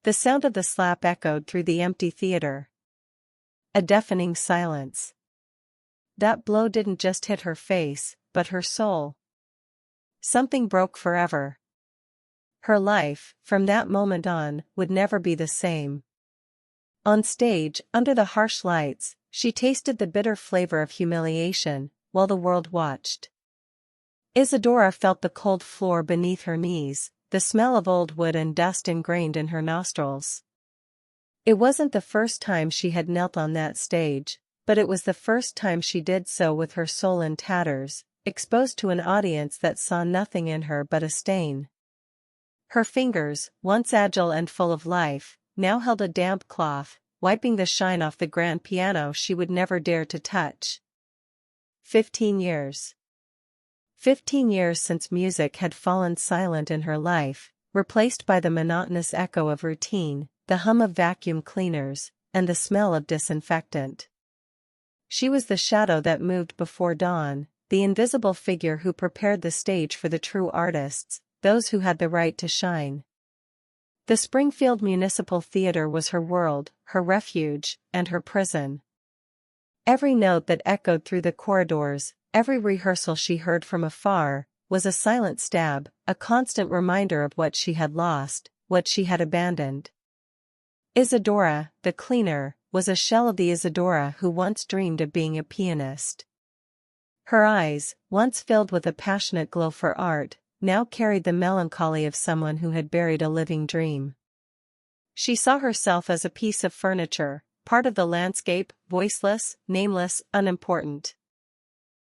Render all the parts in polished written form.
The sound of the slap echoed through the empty theater. A deafening silence. That blow didn't just hit her face, but her soul. Something broke forever. Her life, from that moment on, would never be the same. On stage, under the harsh lights, she tasted the bitter flavor of humiliation, while the world watched. Isadora felt the cold floor beneath her knees, the smell of old wood and dust ingrained in her nostrils. It wasn't the first time she had knelt on that stage, but it was the first time she did so with her soul in tatters, exposed to an audience that saw nothing in her but a stain. Her fingers, once agile and full of life, now held a damp cloth, wiping the shine off the grand piano she would never dare to touch. 15 years. 15 years since music had fallen silent in her life, replaced by the monotonous echo of routine, the hum of vacuum cleaners, and the smell of disinfectant. She was the shadow that moved before dawn, the invisible figure who prepared the stage for the true artists, those who had the right to shine. The Springfield Municipal Theater was her world, her refuge, and her prison. Every note that echoed through the corridors, every rehearsal she heard from afar, was a silent stab, a constant reminder of what she had lost, what she had abandoned. Isadora, the cleaner, was a shell of the Isadora who once dreamed of being a pianist. Her eyes, once filled with a passionate glow for art, now carried the melancholy of someone who had buried a living dream. She saw herself as a piece of furniture, part of the landscape, voiceless, nameless, unimportant.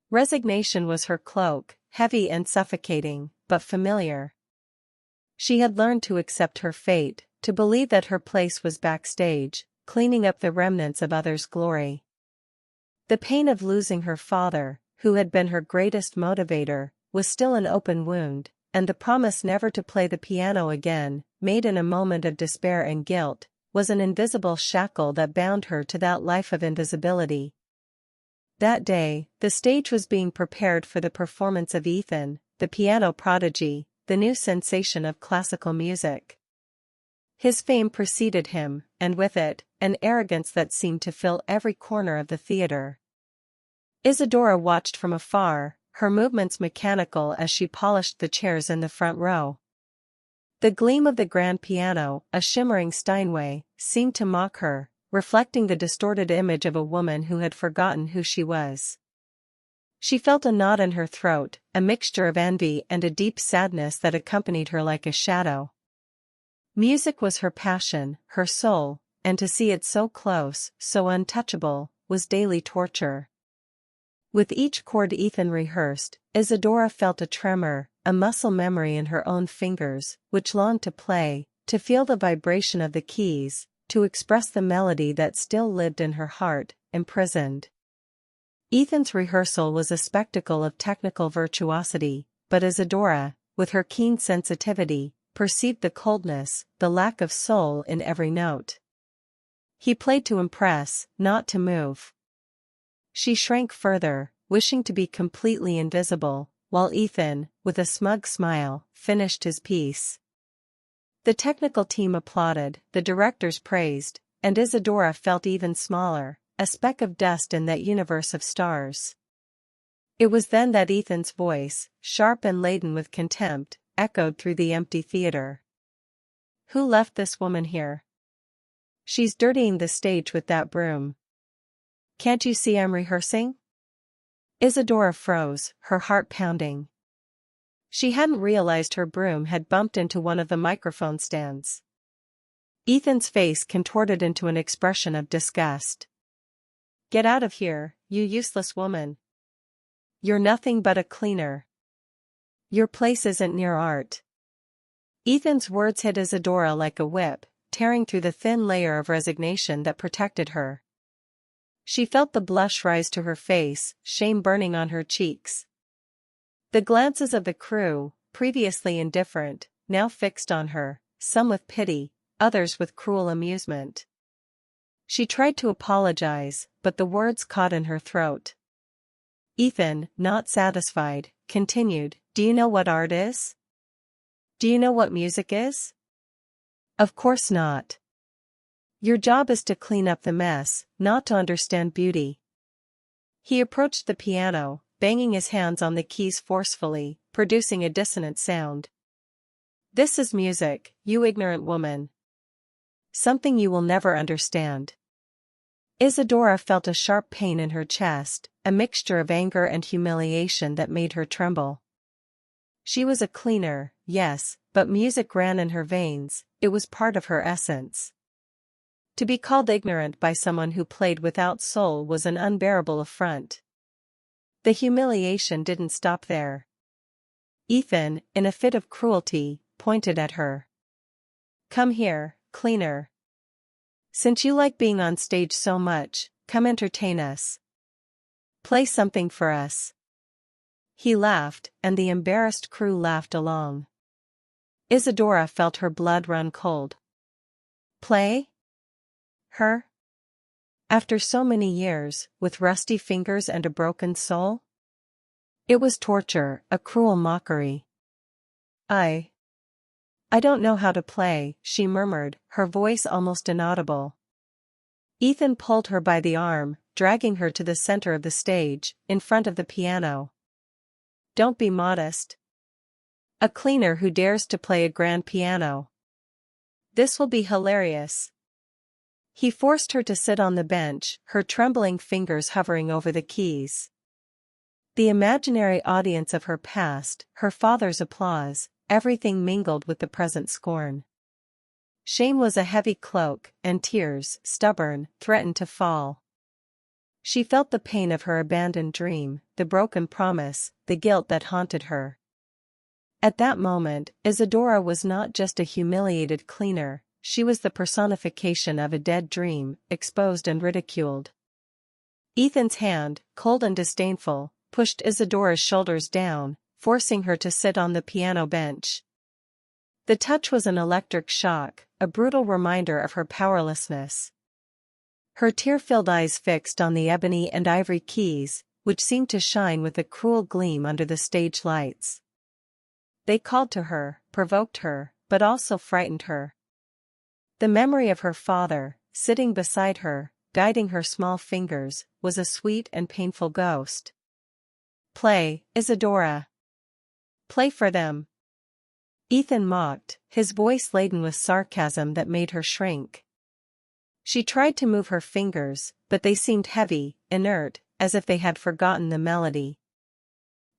Resignation was her cloak, heavy and suffocating, but familiar. She had learned to accept her fate, to believe that her place was backstage, cleaning up the remnants of others' glory. The pain of losing her father, who had been her greatest motivator, was still an open wound, and the promise never to play the piano again, made in a moment of despair and guilt, was an invisible shackle that bound her to that life of invisibility. That day, the stage was being prepared for the performance of Ethan, the piano prodigy, the new sensation of classical music. His fame preceded him, and with it, an arrogance that seemed to fill every corner of the theater. Isadora watched from afar, her movements mechanical as she polished the chairs in the front row. The gleam of the grand piano, a shimmering Steinway, seemed to mock her, reflecting the distorted image of a woman who had forgotten who she was. She felt a knot in her throat, a mixture of envy and a deep sadness that accompanied her like a shadow. Music was her passion, her soul, and to see it so close, so untouchable, was daily torture. With each chord Ethan rehearsed, Isadora felt a tremor, a muscle memory in her own fingers, which longed to play, to feel the vibration of the keys, to express the melody that still lived in her heart, imprisoned. Ethan's rehearsal was a spectacle of technical virtuosity, but Isadora, with her keen sensitivity, perceived the coldness, the lack of soul in every note. He played to impress, not to move. She shrank further, wishing to be completely invisible, while Ethan, with a smug smile, finished his piece. The technical team applauded, the directors praised, and Isadora felt even smaller, a speck of dust in that universe of stars. It was then that Ethan's voice, sharp and laden with contempt, echoed through the empty theater. "Who left this woman here? She's dirtying the stage with that broom. Can't you see I'm rehearsing?" Isadora froze, her heart pounding. She hadn't realized her broom had bumped into one of the microphone stands. Ethan's face contorted into an expression of disgust. "Get out of here, you useless woman. You're nothing but a cleaner. Your place isn't near art." Ethan's words hit Isadora like a whip, tearing through the thin layer of resignation that protected her. She felt the blush rise to her face, shame burning on her cheeks. The glances of the crew, previously indifferent, now fixed on her, some with pity, others with cruel amusement. She tried to apologize, but the words caught in her throat. Ethan, not satisfied, continued, "Do you know what art is? Do you know what music is? Of course not. Your job is to clean up the mess, not to understand beauty. He approached the piano, banging his hands on the keys forcefully, producing a dissonant sound. This is music, you ignorant woman. Something you will never understand. Isadora felt a sharp pain in her chest, a mixture of anger and humiliation that made her tremble. She was a cleaner, yes, but music ran in her veins, it was part of her essence. To be called ignorant by someone who played without soul was an unbearable affront. The humiliation didn't stop there. Ethan, in a fit of cruelty, pointed at her. Come here, cleaner. Since you like being on stage so much, come entertain us. Play something for us. He laughed, and the embarrassed crew laughed along. Isadora felt her blood run cold. Play? Her? After so many years, with rusty fingers and a broken soul? It was torture, a cruel mockery. I don't know how to play, she murmured, her voice almost inaudible. Ethan pulled her by the arm, dragging her to the center of the stage, in front of the piano. Don't be modest. A cleaner who dares to play a grand piano. This will be hilarious. He forced her to sit on the bench, her trembling fingers hovering over the keys. The imaginary audience of her past, her father's applause, everything mingled with the present scorn. Shame was a heavy cloak, and tears, stubborn, threatened to fall. She felt the pain of her abandoned dream, the broken promise, the guilt that haunted her. At that moment, Isadora was not just a humiliated cleaner, she was the personification of a dead dream, exposed and ridiculed. Ethan's hand, cold and disdainful, pushed Isadora's shoulders down, forcing her to sit on the piano bench. The touch was an electric shock, a brutal reminder of her powerlessness. Her tear-filled eyes fixed on the ebony and ivory keys, which seemed to shine with a cruel gleam under the stage lights. They called to her, provoked her, but also frightened her. The memory of her father, sitting beside her, guiding her small fingers, was a sweet and painful ghost. Play, Isadora. Play for them. Ethan mocked, his voice laden with sarcasm that made her shrink. She tried to move her fingers, but they seemed heavy, inert, as if they had forgotten the melody.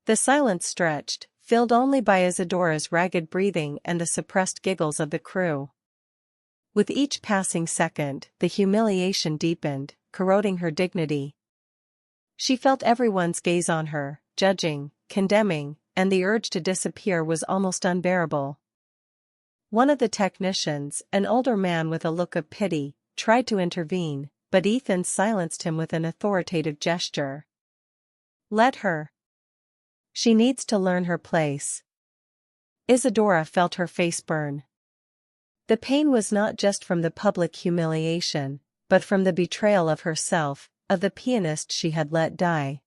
The silence stretched, filled only by Isadora's ragged breathing and the suppressed giggles of the crew. With each passing second, the humiliation deepened, corroding her dignity. She felt everyone's gaze on her, judging, condemning, and the urge to disappear was almost unbearable. One of the technicians, an older man with a look of pity, tried to intervene, but Ethan silenced him with an authoritative gesture. Let her. She needs to learn her place. Isadora felt her face burn. The pain was not just from the public humiliation, but from the betrayal of herself, of the pianist she had let die.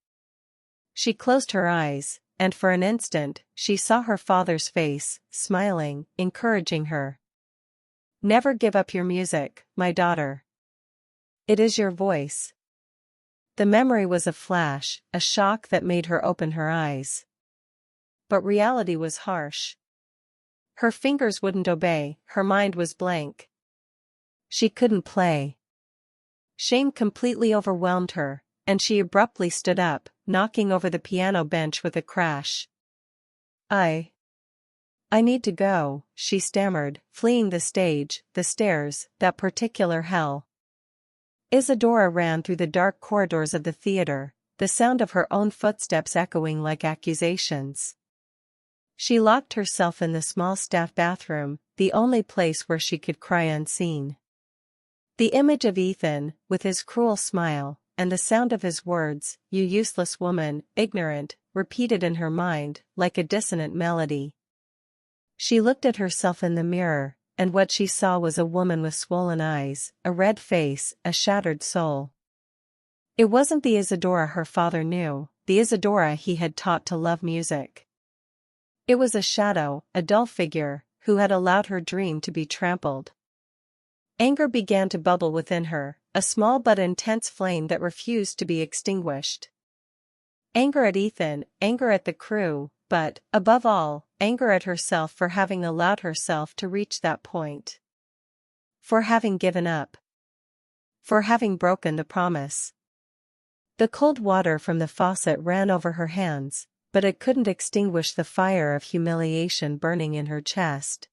She closed her eyes, and for an instant, she saw her father's face, smiling, encouraging her. Never give up your music, my daughter. It is your voice. The memory was a flash, a shock that made her open her eyes. But reality was harsh. Her fingers wouldn't obey, her mind was blank. She couldn't play. Shame completely overwhelmed her, and she abruptly stood up, knocking over the piano bench with a crash. I need to go, she stammered, fleeing the stage, the stairs, that particular hell. Isadora ran through the dark corridors of the theater, the sound of her own footsteps echoing like accusations. She locked herself in the small staff bathroom, the only place where she could cry unseen. The image of Ethan, with his cruel smile, and the sound of his words, "You useless woman, ignorant," repeated in her mind, like a dissonant melody. She looked at herself in the mirror, and what she saw was a woman with swollen eyes, a red face, a shattered soul. It wasn't the Isadora her father knew, the Isadora he had taught to love music. It was a shadow, a dull figure, who had allowed her dream to be trampled. Anger began to bubble within her, a small but intense flame that refused to be extinguished. Anger at Ethan, anger at the crew, but, above all, anger at herself for having allowed herself to reach that point. For having given up. For having broken the promise. The cold water from the faucet ran over her hands, but it couldn't extinguish the fire of humiliation burning in her chest.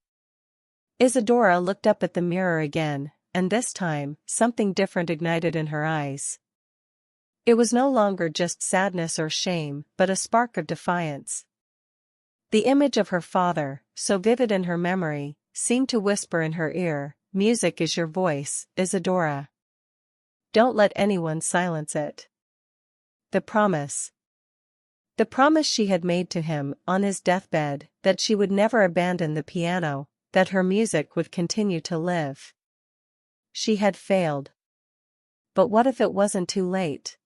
Isadora looked up at the mirror again, and this time, something different ignited in her eyes. It was no longer just sadness or shame, but a spark of defiance. The image of her father, so vivid in her memory, seemed to whisper in her ear, "Music is your voice, Isadora. Don't let anyone silence it." The promise. The promise she had made to him on his deathbed, that she would never abandon the piano, that her music would continue to live. She had failed. But what if it wasn't too late?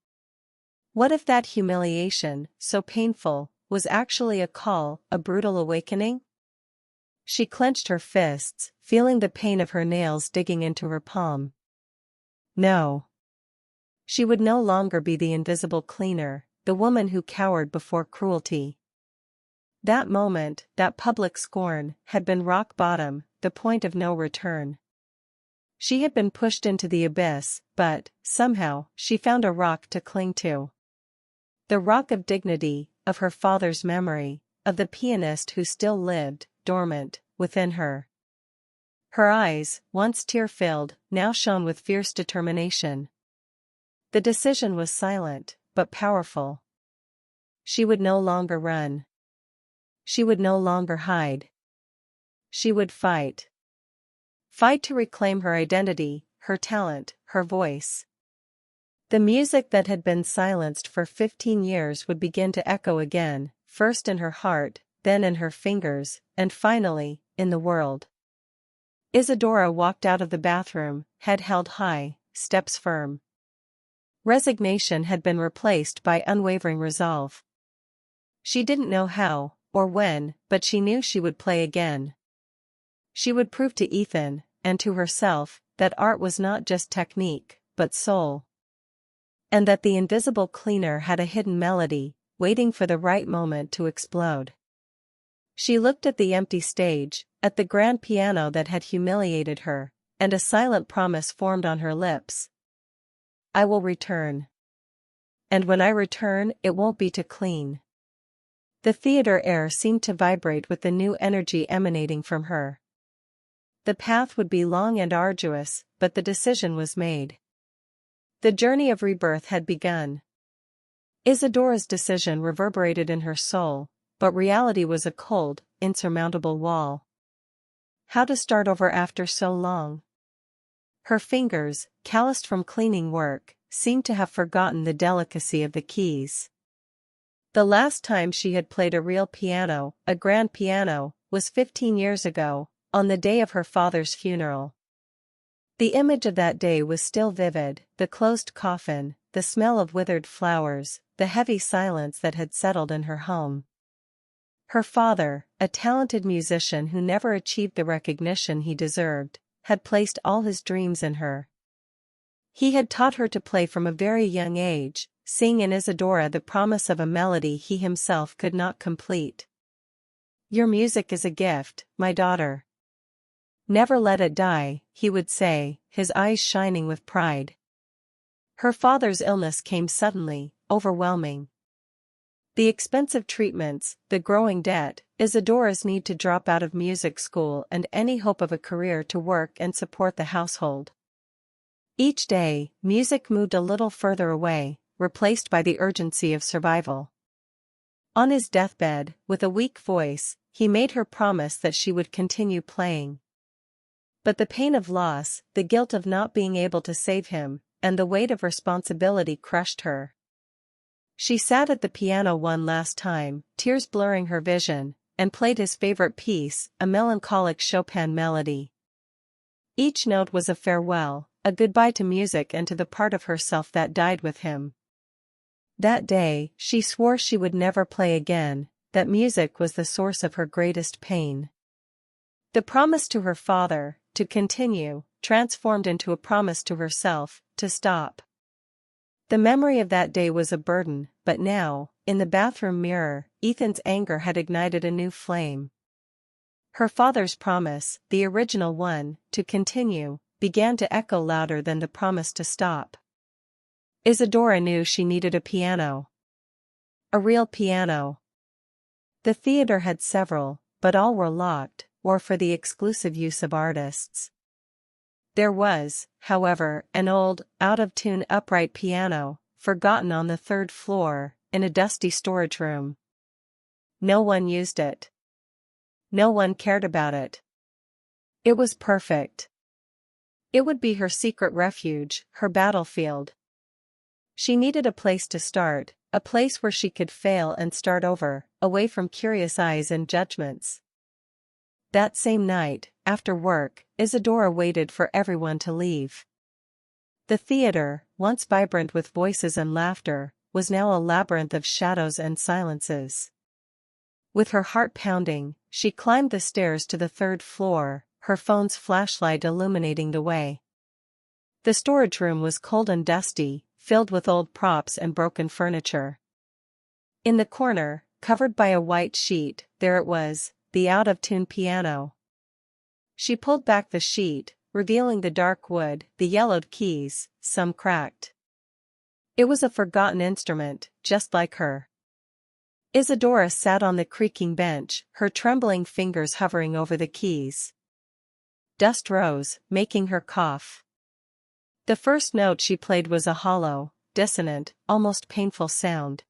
What if that humiliation, so painful, was actually a call, a brutal awakening? She clenched her fists, feeling the pain of her nails digging into her palm. No. She would no longer be the invisible cleaner, the woman who cowered before cruelty. That moment, that public scorn, had been rock bottom, the point of no return. She had been pushed into the abyss, but, somehow, she found a rock to cling to. The rock of dignity, of her father's memory, of the pianist who still lived, dormant, within her. Her eyes, once tear-filled, now shone with fierce determination. The decision was silent, but powerful. She would no longer run. She would no longer hide. She would fight. Fight to reclaim her identity, her talent, her voice. The music that had been silenced for 15 years would begin to echo again, first in her heart, then in her fingers, and finally, in the world. Isadora walked out of the bathroom, head held high, steps firm. Resignation had been replaced by unwavering resolve. She didn't know how, or when, but she knew she would play again. She would prove to Ethan, and to herself, that art was not just technique, but soul. And that the invisible cleaner had a hidden melody, waiting for the right moment to explode. She looked at the empty stage, at the grand piano that had humiliated her, and a silent promise formed on her lips. I will return. And when I return, it won't be to clean. The theater air seemed to vibrate with the new energy emanating from her. The path would be long and arduous, but the decision was made. The journey of rebirth had begun. Isadora's decision reverberated in her soul, but reality was a cold, insurmountable wall. How to start over after so long? Her fingers, calloused from cleaning work, seemed to have forgotten the delicacy of the keys. The last time she had played a real piano, a grand piano, was 15 years ago, on the day of her father's funeral. The image of that day was still vivid, the closed coffin, the smell of withered flowers, the heavy silence that had settled in her home. Her father, a talented musician who never achieved the recognition he deserved, had placed all his dreams in her. He had taught her to play from a very young age, seeing in Isadora the promise of a melody he himself could not complete. Your music is a gift, my daughter. Never let it die, he would say, his eyes shining with pride. Her father's illness came suddenly, overwhelming. The expensive treatments, the growing debt, Isadora's need to drop out of music school and any hope of a career to work and support the household. Each day, music moved a little further away, replaced by the urgency of survival. On his deathbed, with a weak voice, he made her promise that she would continue playing. But the pain of loss, the guilt of not being able to save him, and the weight of responsibility crushed her. She sat at the piano one last time, tears blurring her vision, and played his favorite piece, a melancholic Chopin melody. Each note was a farewell, a goodbye to music and to the part of herself that died with him. That day, she swore she would never play again, that music was the source of her greatest pain. The promise to her father, to continue, transformed into a promise to herself, to stop. The memory of that day was a burden, but now, in the bathroom mirror, Ethan's anger had ignited a new flame. Her father's promise, the original one, to continue, began to echo louder than the promise to stop. Isadora knew she needed a piano. A real piano. The theater had several, but all were locked, or for the exclusive use of artists. There was, however, an old, out-of-tune upright piano, forgotten on the third floor, in a dusty storage room. No one used it. No one cared about it. It was perfect. It would be her secret refuge, her battlefield. She needed a place to start, a place where she could fail and start over, away from curious eyes and judgments. That same night, after work, Isadora waited for everyone to leave. The theater, once vibrant with voices and laughter, was now a labyrinth of shadows and silences. With her heart pounding, she climbed the stairs to the third floor, her phone's flashlight illuminating the way. The storage room was cold and dusty, filled with old props and broken furniture. In the corner, covered by a white sheet, there it was, the out-of-tune piano. She pulled back the sheet, revealing the dark wood, the yellowed keys, some cracked. It was a forgotten instrument, just like her. Isadora sat on the creaking bench, her trembling fingers hovering over the keys. Dust rose, making her cough. The first note she played was a hollow, dissonant, almost painful sound.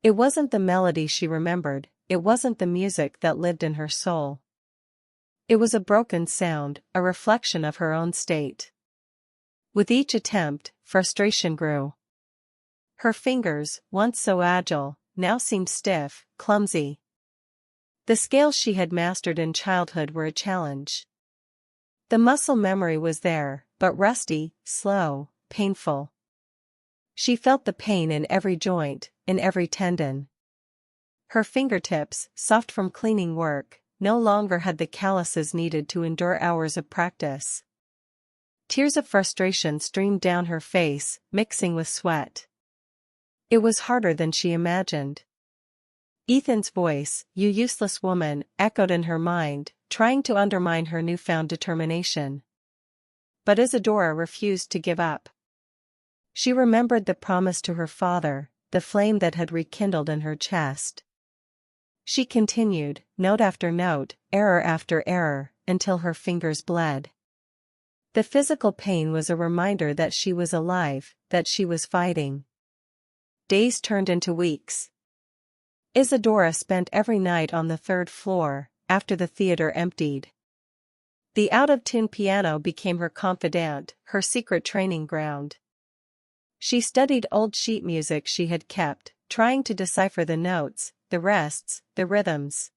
It wasn't the melody she remembered, it wasn't the music that lived in her soul. It was a broken sound, a reflection of her own state. With each attempt, frustration grew. Her fingers, once so agile, now seemed stiff, clumsy. The scales she had mastered in childhood were a challenge. The muscle memory was there, but rusty, slow, painful. She felt the pain in every joint, in every tendon. Her fingertips, soft from cleaning work, no longer had the calluses needed to endure hours of practice. Tears of frustration streamed down her face, mixing with sweat. It was harder than she imagined. Ethan's voice, "You useless woman," echoed in her mind, trying to undermine her newfound determination. But Isadora refused to give up. She remembered the promise to her father, the flame that had rekindled in her chest. She continued, note after note, error after error, until her fingers bled. The physical pain was a reminder that she was alive, that she was fighting. Days turned into weeks. Isadora spent every night on the third floor, after the theater emptied. The out-of-tune piano became her confidant, her secret training ground. She studied old sheet music she had kept, trying to decipher the notes, the rests, the rhythms.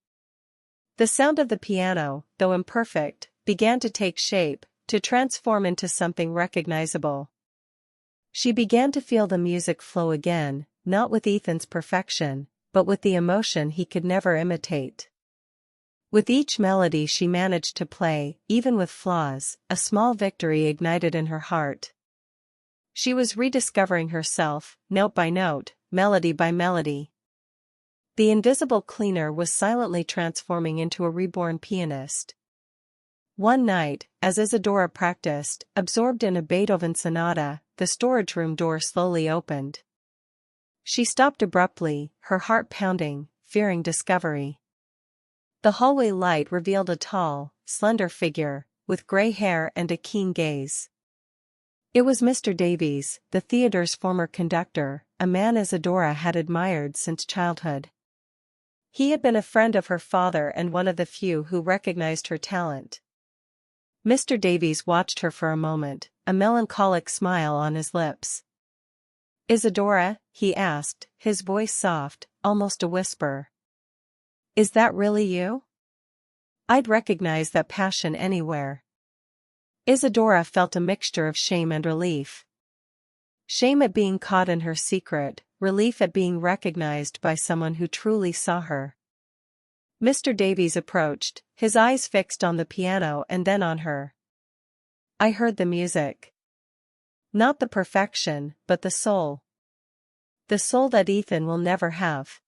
The sound of the piano, though imperfect, began to take shape, to transform into something recognizable. She began to feel the music flow again, not with Ethan's perfection, but with the emotion he could never imitate. With each melody she managed to play, even with flaws, a small victory ignited in her heart. She was rediscovering herself, note by note, melody by melody. The invisible cleaner was silently transforming into a reborn pianist. One night, as Isadora practiced, absorbed in a Beethoven sonata, the storage room door slowly opened. She stopped abruptly, her heart pounding, fearing discovery. The hallway light revealed a tall, slender figure, with gray hair and a keen gaze. It was Mr. Davies, the theater's former conductor, a man Isadora had admired since childhood. He had been a friend of her father and one of the few who recognized her talent. Mr. Davies watched her for a moment, a melancholic smile on his lips. "Isadora?" he asked, his voice soft, almost a whisper. "Is that really you? I'd recognize that passion anywhere." Isadora felt a mixture of shame and relief. Shame at being caught in her secret, relief at being recognized by someone who truly saw her. Mr. Davies approached, his eyes fixed on the piano and then on her. I heard the music. Not the perfection, but the soul. The soul that Ethan will never have.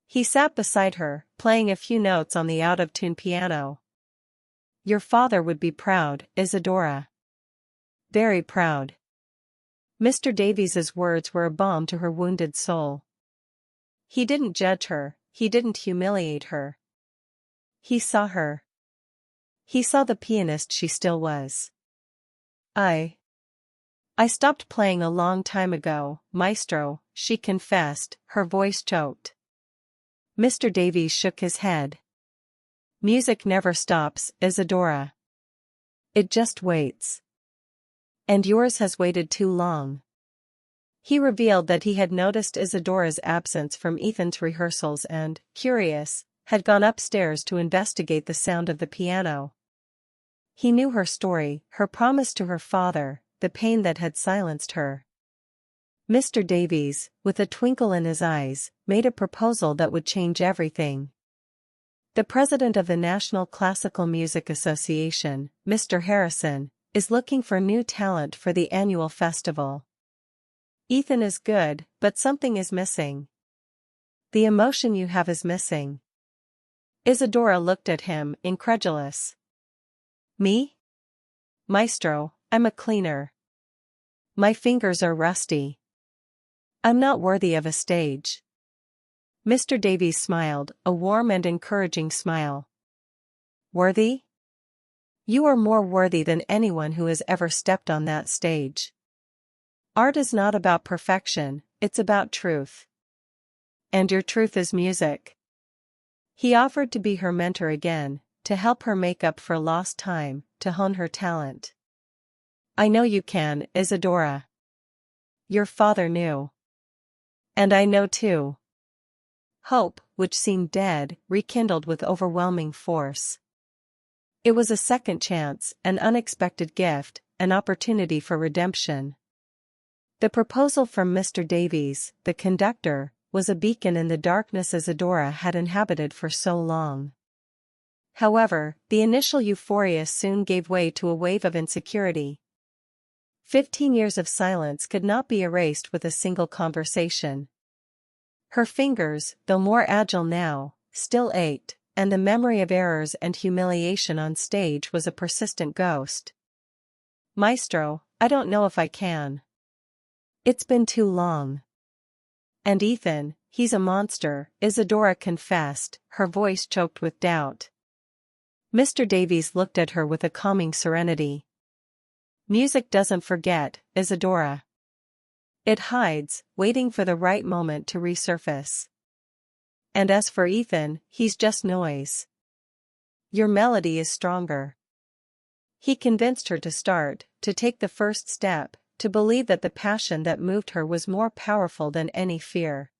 He sat beside her, playing a few notes on the out-of-tune piano. Your father would be proud, Isadora. Very proud. Mr. Davies's words were a balm to her wounded soul. He didn't judge her, he didn't humiliate her. He saw her. He saw the pianist she still was. I stopped playing a long time ago, maestro, she confessed, her voice choked. Mr. Davies shook his head. Music never stops, Isadora. It just waits. And yours has waited too long. He revealed that he had noticed Isadora's absence from Ethan's rehearsals and, curious, had gone upstairs to investigate the sound of the piano. He knew her story, her promise to her father, the pain that had silenced her. Mr. Davies, with a twinkle in his eyes, made a proposal that would change everything. The president of the National Classical Music Association, Mr. Harrison, is looking for new talent for the annual festival. Ethan is good, but something is missing. The emotion you have is missing. Isadora looked at him, incredulous. Me? Maestro, I'm a cleaner. My fingers are rusty. I'm not worthy of a stage. Mr. Davies smiled, a warm and encouraging smile. Worthy? You are more worthy than anyone who has ever stepped on that stage. Art is not about perfection, it's about truth. And your truth is music. He offered to be her mentor again, to help her make up for lost time, to hone her talent. I know you can, Isadora. Your father knew. And I know too. Hope, which seemed dead, rekindled with overwhelming force. It was a second chance, an unexpected gift, an opportunity for redemption. The proposal from Mr. Davies, the conductor, was a beacon in the darkness Isadora had inhabited for so long. However, the initial euphoria soon gave way to a wave of insecurity. 15 years of silence could not be erased with a single conversation. Her fingers, though more agile now, still ached, and the memory of errors and humiliation on stage was a persistent ghost. Maestro, I don't know if I can. It's been too long. And Ethan, he's a monster, Isadora confessed, her voice choked with doubt. Mr. Davies looked at her with a calming serenity. Music doesn't forget, Isadora. It hides, waiting for the right moment to resurface. And as for Ethan, he's just noise. Your melody is stronger. He convinced her to start, to take the first step, to believe that the passion that moved her was more powerful than any fear.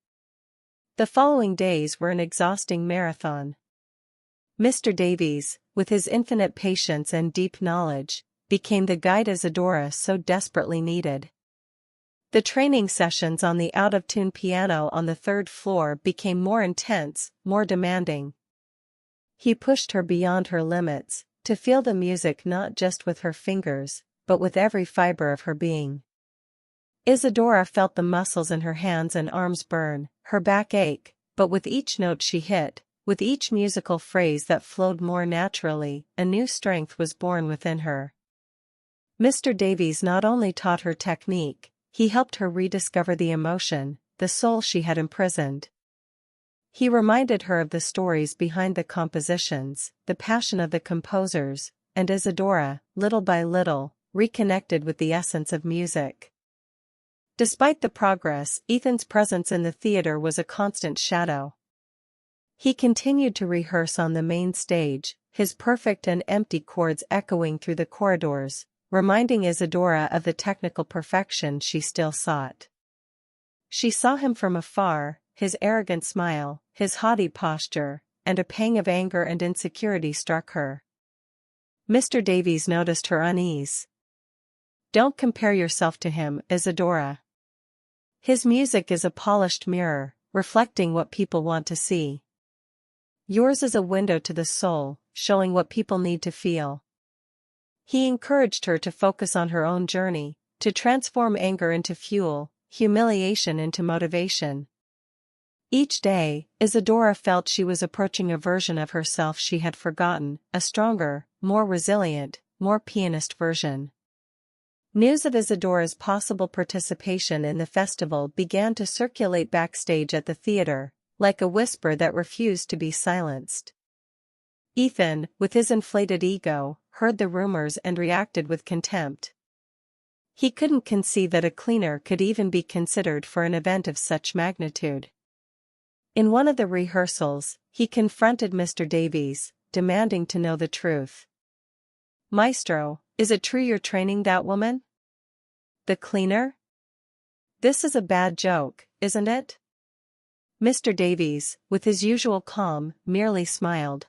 The following days were an exhausting marathon. Mr. Davies, with his infinite patience and deep knowledge, became the guide Isadora so desperately needed. The training sessions on the out-of-tune piano on the third floor became more intense, more demanding. He pushed her beyond her limits, to feel the music not just with her fingers, but with every fiber of her being. Isadora felt the muscles in her hands and arms burn, her back ache, but with each note she hit, with each musical phrase that flowed more naturally, a new strength was born within her. Mr. Davies not only taught her technique, he helped her rediscover the emotion, the soul she had imprisoned. He reminded her of the stories behind the compositions, the passion of the composers, and Isadora, little by little, reconnected with the essence of music. Despite the progress, Ethan's presence in the theater was a constant shadow. He continued to rehearse on the main stage, his perfect and empty chords echoing through the corridors, reminding Isadora of the technical perfection she still sought. She saw him from afar, his arrogant smile, his haughty posture, and a pang of anger and insecurity struck her. Mr. Davies noticed her unease. Don't compare yourself to him, Isadora. His music is a polished mirror, reflecting what people want to see. Yours is a window to the soul, showing what people need to feel. He encouraged her to focus on her own journey, to transform anger into fuel, humiliation into motivation. Each day, Isadora felt she was approaching a version of herself she had forgotten, a stronger, more resilient, more pianist version. News of Isadora's possible participation in the festival began to circulate backstage at the theater, like a whisper that refused to be silenced. Ethan, with his inflated ego, heard the rumors and reacted with contempt. He couldn't conceive that a cleaner could even be considered for an event of such magnitude. In one of the rehearsals, he confronted Mr. Davies, demanding to know the truth. "Maestro, is it true you're training that woman? The cleaner? This is a bad joke, isn't it?" Mr. Davies, with his usual calm, merely smiled.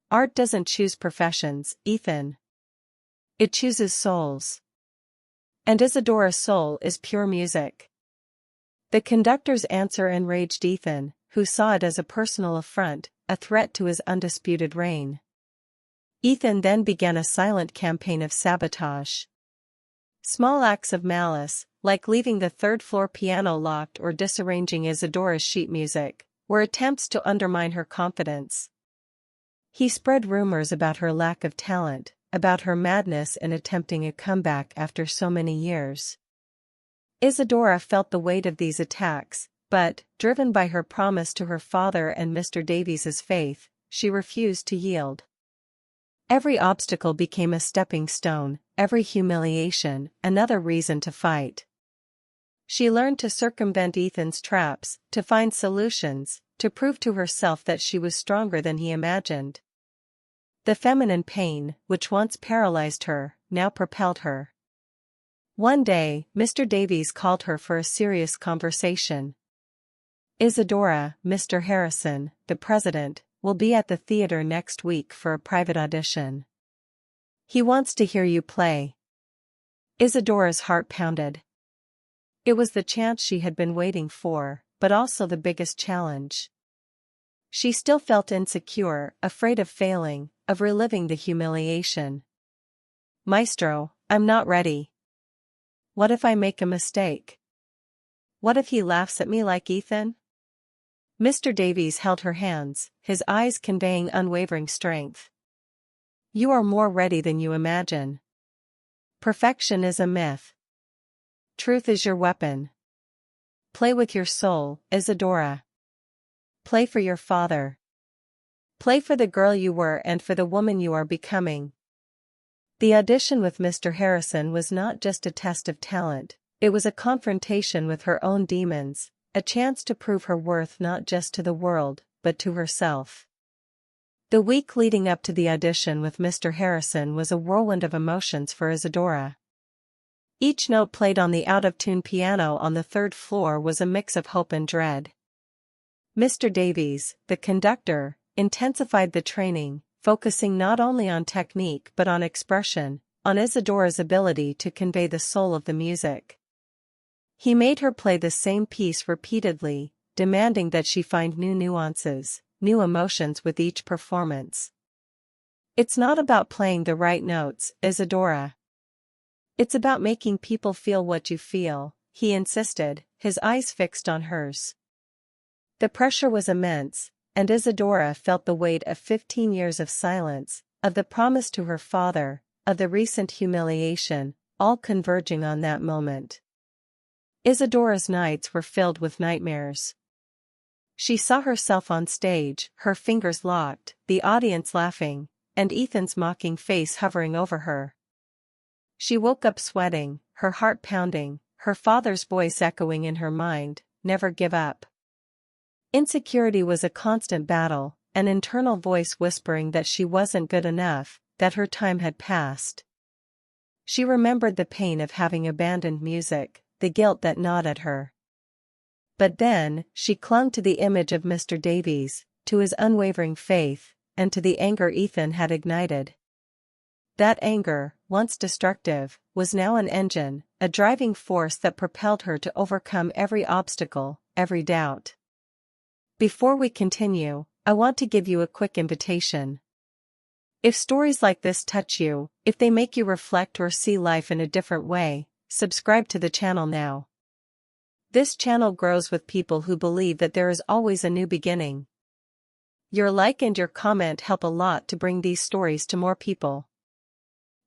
"Art doesn't choose professions, Ethan. It chooses souls. And Isadora's soul is pure music." The conductor's answer enraged Ethan, who saw it as a personal affront, a threat to his undisputed reign. Ethan then began a silent campaign of sabotage. Small acts of malice, like leaving the third-floor piano locked or disarranging Isadora's sheet music, were attempts to undermine her confidence. He spread rumors about her lack of talent, about her madness in attempting a comeback after so many years. Isadora felt the weight of these attacks, but, driven by her promise to her father and Mr. Davies's faith, she refused to yield. Every obstacle became a stepping stone, every humiliation, another reason to fight. She learned to circumvent Ethan's traps, to find solutions, to prove to herself that she was stronger than he imagined. The feminine pain, which once paralyzed her, now propelled her. One day, Mr. Davies called her for a serious conversation. "Isadora, Mr. Harrison, the president, will be at the theater next week for a private audition. He wants to hear you play." Isadora's heart pounded. It was the chance she had been waiting for, but also the biggest challenge. She still felt insecure, afraid of failing, of reliving the humiliation. "Maestro, I'm not ready. What if I make a mistake? What if he laughs at me like Ethan?" Mr. Davies held her hands, his eyes conveying unwavering strength. "You are more ready than you imagine. Perfection is a myth. Truth is your weapon. Play with your soul, Isadora. Play for your father. Play for the girl you were and for the woman you are becoming." The audition with Mr. Harrison was not just a test of talent, it was a confrontation with her own demons, a chance to prove her worth not just to the world, but to herself. The week leading up to the audition with Mr. Harrison was a whirlwind of emotions for Isadora. Each note played on the out-of-tune piano on the third floor was a mix of hope and dread. Mr. Davies, the conductor, intensified the training, focusing not only on technique but on expression, on Isadora's ability to convey the soul of the music. He made her play the same piece repeatedly, demanding that she find new nuances, new emotions with each performance. "It's not about playing the right notes, Isadora. It's about making people feel what you feel," he insisted, his eyes fixed on hers. The pressure was immense, and Isadora felt the weight of 15 years of silence, of the promise to her father, of the recent humiliation, all converging on that moment. Isadora's nights were filled with nightmares. She saw herself on stage, her fingers locked, the audience laughing, and Ethan's mocking face hovering over her. She woke up sweating, her heart pounding, her father's voice echoing in her mind, "Never give up." Insecurity was a constant battle, an internal voice whispering that she wasn't good enough, that her time had passed. She remembered the pain of having abandoned music, the guilt that gnawed at her. But then, she clung to the image of Mr. Davies, to his unwavering faith, and to the anger Ethan had ignited. That anger, once destructive, was now an engine, a driving force that propelled her to overcome every obstacle, every doubt. Before we continue, I want to give you a quick invitation. If stories like this touch you, if they make you reflect or see life in a different way, subscribe to the channel now. This channel grows with people who believe that there is always a new beginning. Your like and your comment help a lot to bring these stories to more people.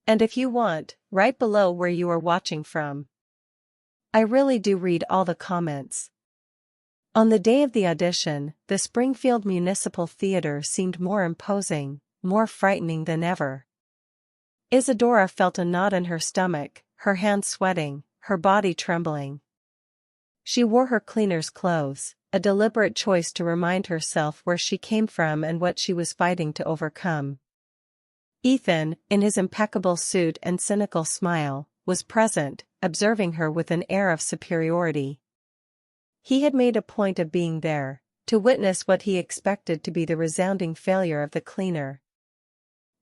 And if you want, write below where you are watching from. I really do read all the comments. On the day of the audition, the Springfield Municipal Theater seemed more imposing, more frightening than ever. Isadora felt a knot in her stomach, her hands sweating, her body trembling. She wore her cleaner's clothes, a deliberate choice to remind herself where she came from and what she was fighting to overcome. Ethan, in his impeccable suit and cynical smile, was present, observing her with an air of superiority. He had made a point of being there, to witness what he expected to be the resounding failure of the cleaner.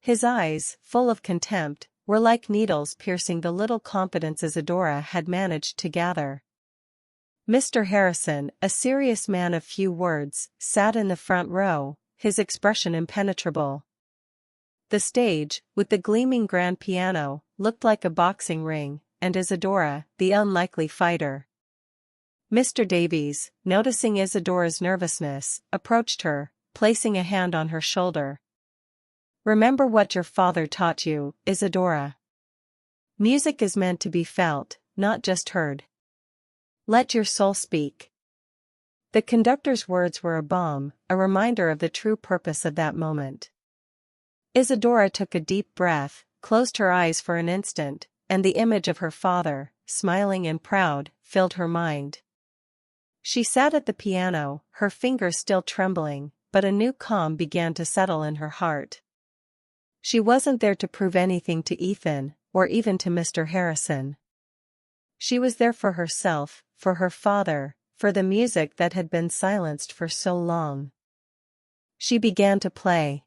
His eyes, full of contempt, were like needles piercing the little confidence Isadora had managed to gather. Mr. Harrison, a serious man of few words, sat in the front row, his expression impenetrable. The stage, with the gleaming grand piano, looked like a boxing ring, and Isadora, the unlikely fighter. Mr. Davies, noticing Isadora's nervousness, approached her, placing a hand on her shoulder. "Remember what your father taught you, Isadora. Music is meant to be felt, not just heard. Let your soul speak." The conductor's words were a balm, a reminder of the true purpose of that moment. Isadora took a deep breath, closed her eyes for an instant, and the image of her father, smiling and proud, filled her mind. She sat at the piano, her fingers still trembling, but a new calm began to settle in her heart. She wasn't there to prove anything to Ethan, or even to Mr. Harrison. She was there for herself, for her father, for the music that had been silenced for so long. She began to play.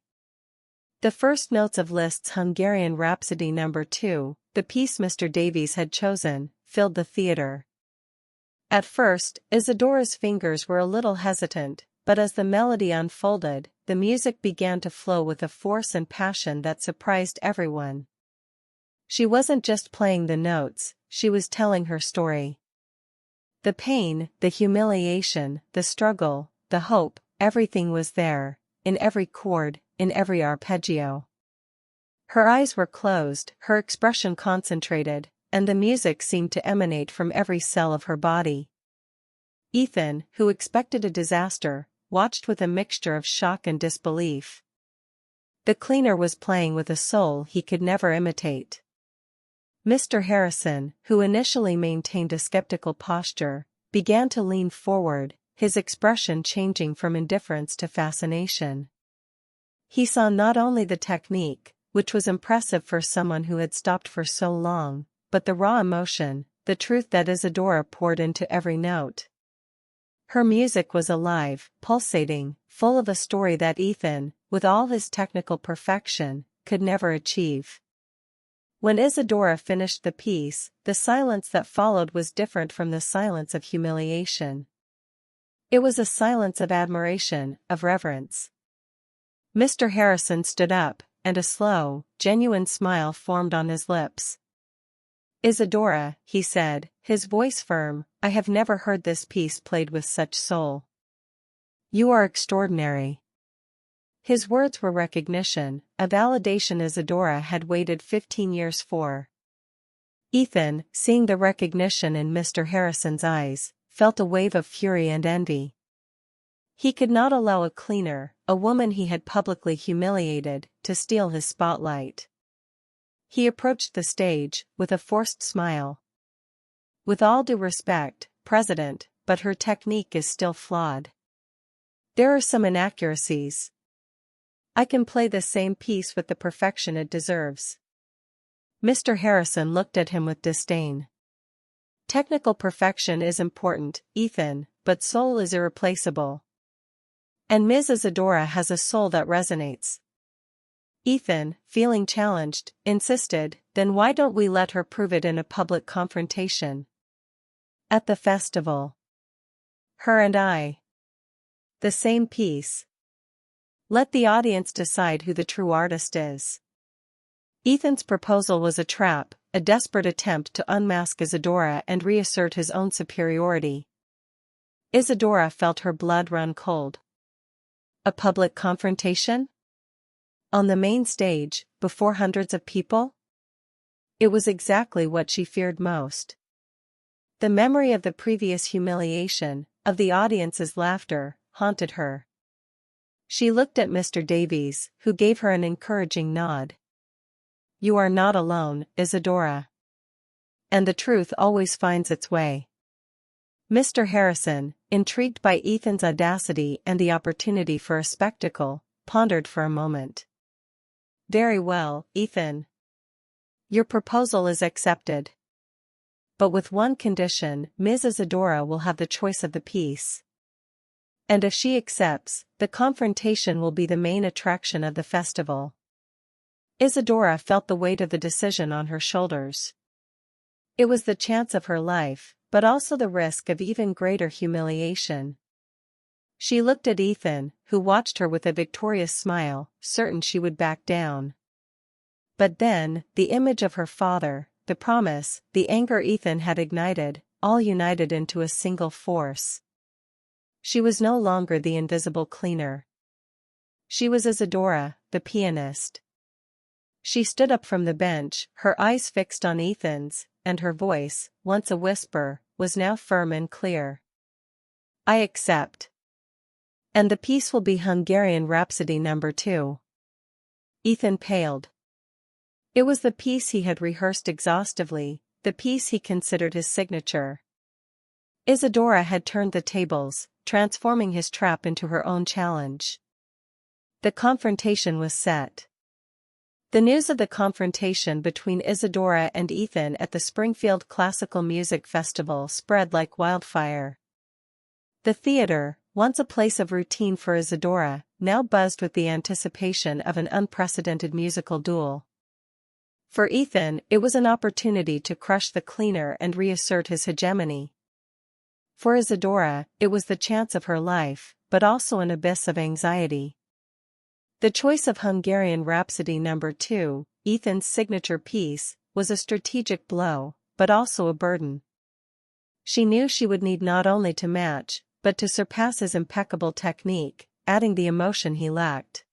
The first notes of Liszt's Hungarian Rhapsody No. 2, the piece Mr. Davies had chosen, filled the theater. At first, Isadora's fingers were a little hesitant, but as the melody unfolded, the music began to flow with a force and passion that surprised everyone. She wasn't just playing the notes, she was telling her story. The pain, the humiliation, the struggle, the hope, everything was there, in every chord, in every arpeggio. Her eyes were closed, her expression concentrated, and the music seemed to emanate from every cell of her body. Ethan, who expected a disaster, watched with a mixture of shock and disbelief. The cleaner was playing with a soul he could never imitate. Mr. Harrison, who initially maintained a skeptical posture, began to lean forward, his expression changing from indifference to fascination. He saw not only the technique, which was impressive for someone who had stopped for so long, but the raw emotion, the truth that Isadora poured into every note. Her music was alive, pulsating, full of a story that Ethan, with all his technical perfection, could never achieve. When Isadora finished the piece, the silence that followed was different from the silence of humiliation. It was a silence of admiration, of reverence. Mr. Harrison stood up, and a slow, genuine smile formed on his lips. "Isadora," he said, his voice firm, "I have never heard this piece played with such soul. You are extraordinary." His words were recognition, a validation Isadora had waited 15 years for. Ethan, seeing the recognition in Mr. Harrison's eyes, felt a wave of fury and envy. He could not allow a cleaner, a woman he had publicly humiliated, to steal his spotlight. He approached the stage, with a forced smile. "With all due respect, President, but her technique is still flawed. There are some inaccuracies. I can play the same piece with the perfection it deserves." Mr. Harrison looked at him with disdain. "Technical perfection is important, Ethan, but soul is irreplaceable. And Ms. Isadora has a soul that resonates." Ethan, feeling challenged, insisted, "Then why don't we let her prove it in a public confrontation? At the festival. Her and I. The same piece. Let the audience decide who the true artist is." Ethan's proposal was a trap, a desperate attempt to unmask Isadora and reassert his own superiority. Isadora felt her blood run cold. A public confrontation? On the main stage, before hundreds of people? It was exactly what she feared most. The memory of the previous humiliation, of the audience's laughter, haunted her. She looked at Mr. Davies, who gave her an encouraging nod. "You are not alone, Isadora. And the truth always finds its way." Mr. Harrison, intrigued by Ethan's audacity and the opportunity for a spectacle, pondered for a moment. "Very well, Ethan. Your proposal is accepted. But with one condition: Ms. Isadora will have the choice of the piece. And if she accepts, the confrontation will be the main attraction of the festival." Isadora felt the weight of the decision on her shoulders. It was the chance of her life, but also the risk of even greater humiliation. She looked at Ethan, who watched her with a victorious smile, certain she would back down. But then, the image of her father, the promise, the anger Ethan had ignited, all united into a single force. She was no longer the invisible cleaner. She was Isadora, the pianist. She stood up from the bench, her eyes fixed on Ethan's, and her voice, once a whisper, was now firm and clear. "I accept. And the piece will be Hungarian Rhapsody No. 2. Ethan paled. It was the piece he had rehearsed exhaustively, the piece he considered his signature. Isadora had turned the tables, transforming his trap into her own challenge. The confrontation was set. The news of the confrontation between Isadora and Ethan at the Springfield Classical Music Festival spread like wildfire. The theater, once a place of routine for Isadora, now buzzed with the anticipation of an unprecedented musical duel. For Ethan, it was an opportunity to crush the cleaner and reassert his hegemony. For Isadora, it was the chance of her life, but also an abyss of anxiety. The choice of Hungarian Rhapsody No. 2, Ethan's signature piece, was a strategic blow, but also a burden. She knew she would need not only to match, but to surpass his impeccable technique, adding the emotion he lacked.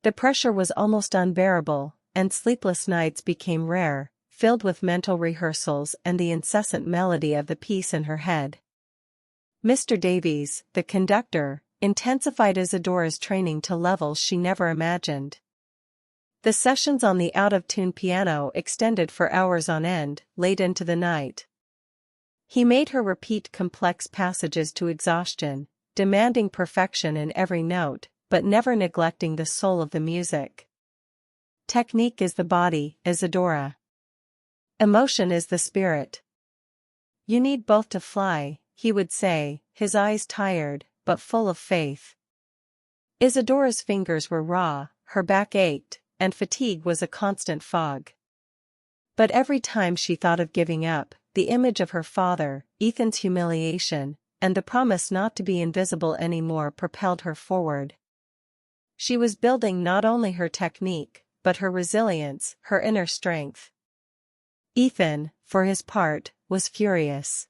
The pressure was almost unbearable, and sleepless nights became rare, filled with mental rehearsals and the incessant melody of the piece in her head. Mr. Davies, the conductor, intensified Isadora's training to levels she never imagined. The sessions on the out-of-tune piano extended for hours on end, late into the night. He made her repeat complex passages to exhaustion, demanding perfection in every note, but never neglecting the soul of the music. Technique is the body, Isadora. Emotion is the spirit. You need both to fly, he would say, his eyes tired, but full of faith. Isadora's fingers were raw, her back ached, and fatigue was a constant fog. But every time she thought of giving up, the image of her father, Ethan's humiliation, and the promise not to be invisible anymore propelled her forward. She was building not only her technique, but her resilience, her inner strength. Ethan, for his part, was furious.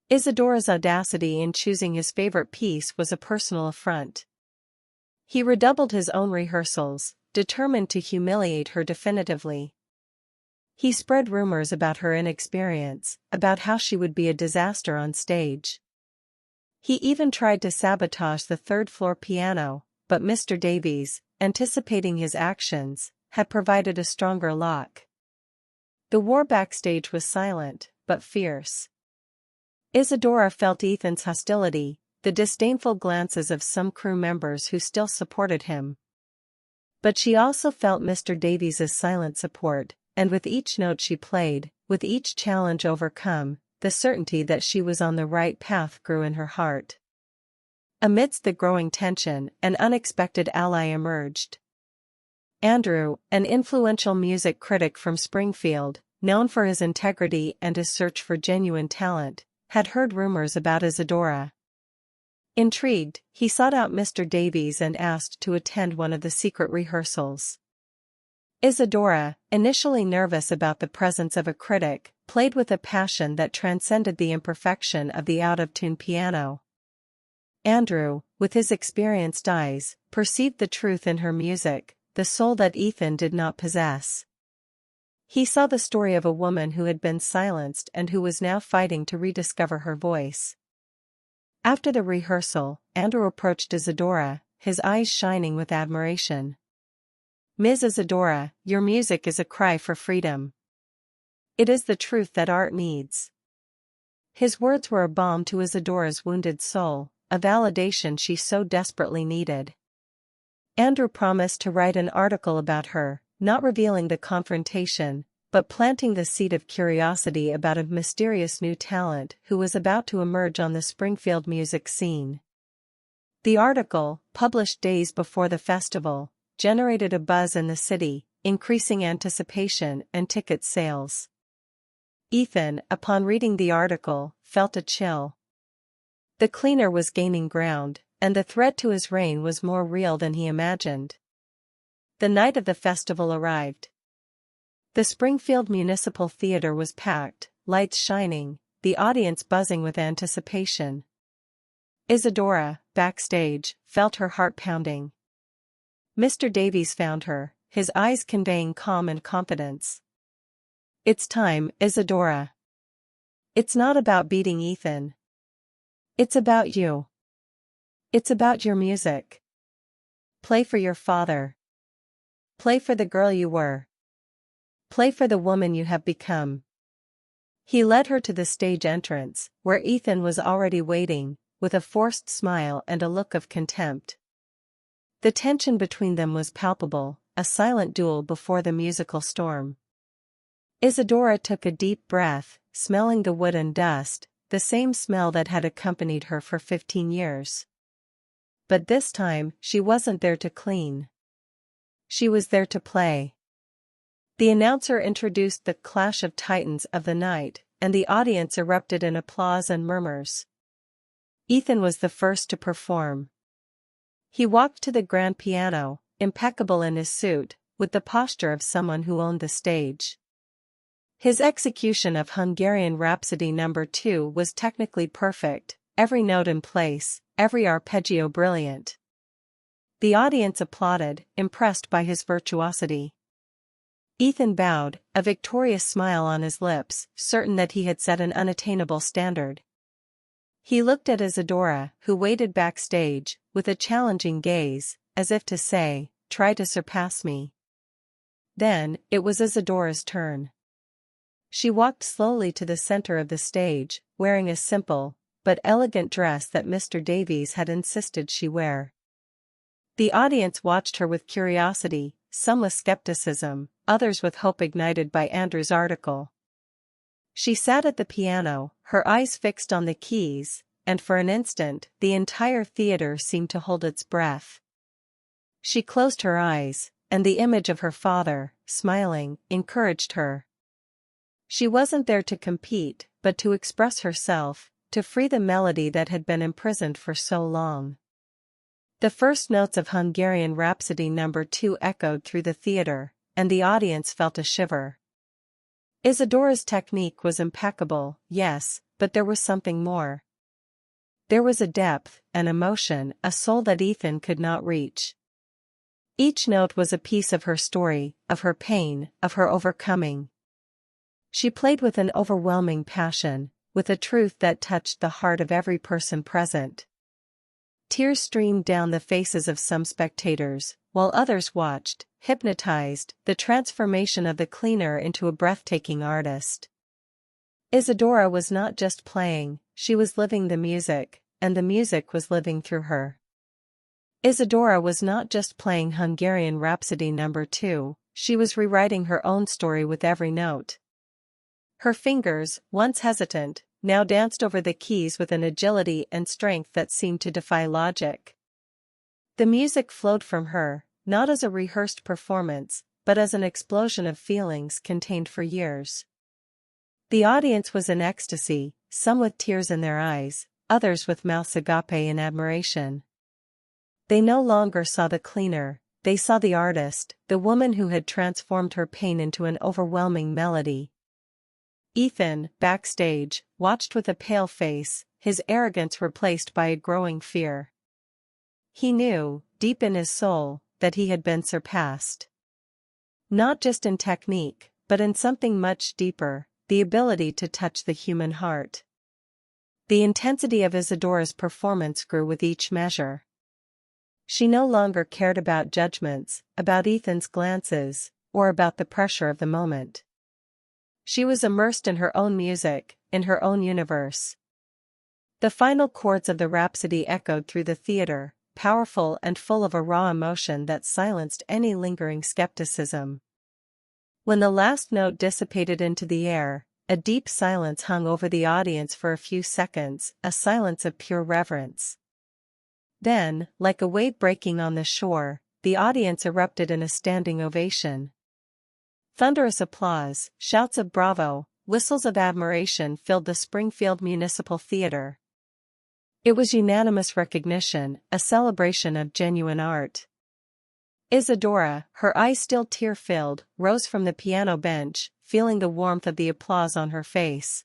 Isadora's audacity in choosing his favorite piece was a personal affront. He redoubled his own rehearsals, determined to humiliate her definitively. He spread rumors about her inexperience, about how she would be a disaster on stage. He even tried to sabotage the third-floor piano, but Mr. Davies, anticipating his actions, had provided a stronger lock. The war backstage was silent, but fierce. Isadora felt Ethan's hostility, the disdainful glances of some crew members who still supported him. But she also felt Mr. Davies's silent support, and with each note she played, with each challenge overcome, the certainty that she was on the right path grew in her heart. Amidst the growing tension, an unexpected ally emerged. Andrew, an influential music critic from Springfield, known for his integrity and his search for genuine talent, had heard rumors about Isadora. Intrigued, he sought out Mr. Davies and asked to attend one of the secret rehearsals. Isadora, initially nervous about the presence of a critic, played with a passion that transcended the imperfection of the out-of-tune piano. Andrew, with his experienced eyes, perceived the truth in her music, the soul that Ethan did not possess. He saw the story of a woman who had been silenced and who was now fighting to rediscover her voice. After the rehearsal, Andrew approached Isadora, his eyes shining with admiration. "Ms. Isadora, your music is a cry for freedom. It is the truth that art needs." His words were a balm to Isadora's wounded soul, a validation she so desperately needed. Andrew promised to write an article about her, not revealing the confrontation, but planting the seed of curiosity about a mysterious new talent who was about to emerge on the Springfield music scene. The article, published days before the festival, generated a buzz in the city, increasing anticipation and ticket sales. Ethan, upon reading the article, felt a chill. The cleaner was gaining ground, and the threat to his reign was more real than he imagined. The night of the festival arrived. The Springfield Municipal Theater was packed, lights shining, the audience buzzing with anticipation. Isadora, backstage, felt her heart pounding. Mr. Davies found her, his eyes conveying calm and confidence. "It's time, Isadora. It's not about beating Ethan. It's about you. It's about your music. Play for your father. Play for the girl you were. Play for the woman you have become." He led her to the stage entrance, where Ethan was already waiting, with a forced smile and a look of contempt. The tension between them was palpable, a silent duel before the musical storm. Isadora took a deep breath, smelling the wood and dust, the same smell that had accompanied her for 15 years. But this time, she wasn't there to clean. She was there to play. The announcer introduced the clash of titans of the night, and the audience erupted in applause and murmurs. Ethan was the first to perform. He walked to the grand piano, impeccable in his suit, with the posture of someone who owned the stage. His execution of Hungarian Rhapsody No. 2 was technically perfect, every note in place, every arpeggio brilliant. The audience applauded, impressed by his virtuosity. Ethan bowed, a victorious smile on his lips, certain that he had set an unattainable standard. He looked at Isadora, who waited backstage, with a challenging gaze, as if to say, "Try to surpass me." Then, it was Isadora's turn. She walked slowly to the center of the stage, wearing a simple, but elegant dress that Mr. Davies had insisted she wear. The audience watched her with curiosity, some with skepticism, others with hope ignited by Andrew's article. She sat at the piano, her eyes fixed on the keys, and for an instant, the entire theater seemed to hold its breath. She closed her eyes, and the image of her father, smiling, encouraged her. She wasn't there to compete, but to express herself, to free the melody that had been imprisoned for so long. The first notes of Hungarian Rhapsody No. 2 echoed through the theater, and the audience felt a shiver. Isadora's technique was impeccable, yes, but there was something more. There was a depth, an emotion, a soul that Ethan could not reach. Each note was a piece of her story, of her pain, of her overcoming. She played with an overwhelming passion, with a truth that touched the heart of every person present. Tears streamed down the faces of some spectators, while others watched, hypnotized, the transformation of the cleaner into a breathtaking artist. Isadora was not just playing, she was living the music, and the music was living through her. Isadora was not just playing Hungarian Rhapsody No. 2, she was rewriting her own story with every note. Her fingers, once hesitant, now danced over the keys with an agility and strength that seemed to defy logic. The music flowed from her, not as a rehearsed performance, but as an explosion of feelings contained for years. The audience was in ecstasy, some with tears in their eyes, others with mouths agape in admiration. They no longer saw the cleaner, they saw the artist, the woman who had transformed her pain into an overwhelming melody. Ethan, backstage, watched with a pale face, his arrogance replaced by a growing fear. He knew, deep in his soul, that he had been surpassed. Not just in technique, but in something much deeper, the ability to touch the human heart. The intensity of Isadora's performance grew with each measure. She no longer cared about judgments, about Ethan's glances, or about the pressure of the moment. She was immersed in her own music, in her own universe. The final chords of the Rhapsody echoed through the theater, powerful and full of a raw emotion that silenced any lingering skepticism. When the last note dissipated into the air, a deep silence hung over the audience for a few seconds, a silence of pure reverence. Then, like a wave breaking on the shore, the audience erupted in a standing ovation. Thunderous applause, shouts of bravo, whistles of admiration filled the Springfield Municipal Theater. It was unanimous recognition, a celebration of genuine art. Isadora, her eyes still tear-filled, rose from the piano bench, feeling the warmth of the applause on her face.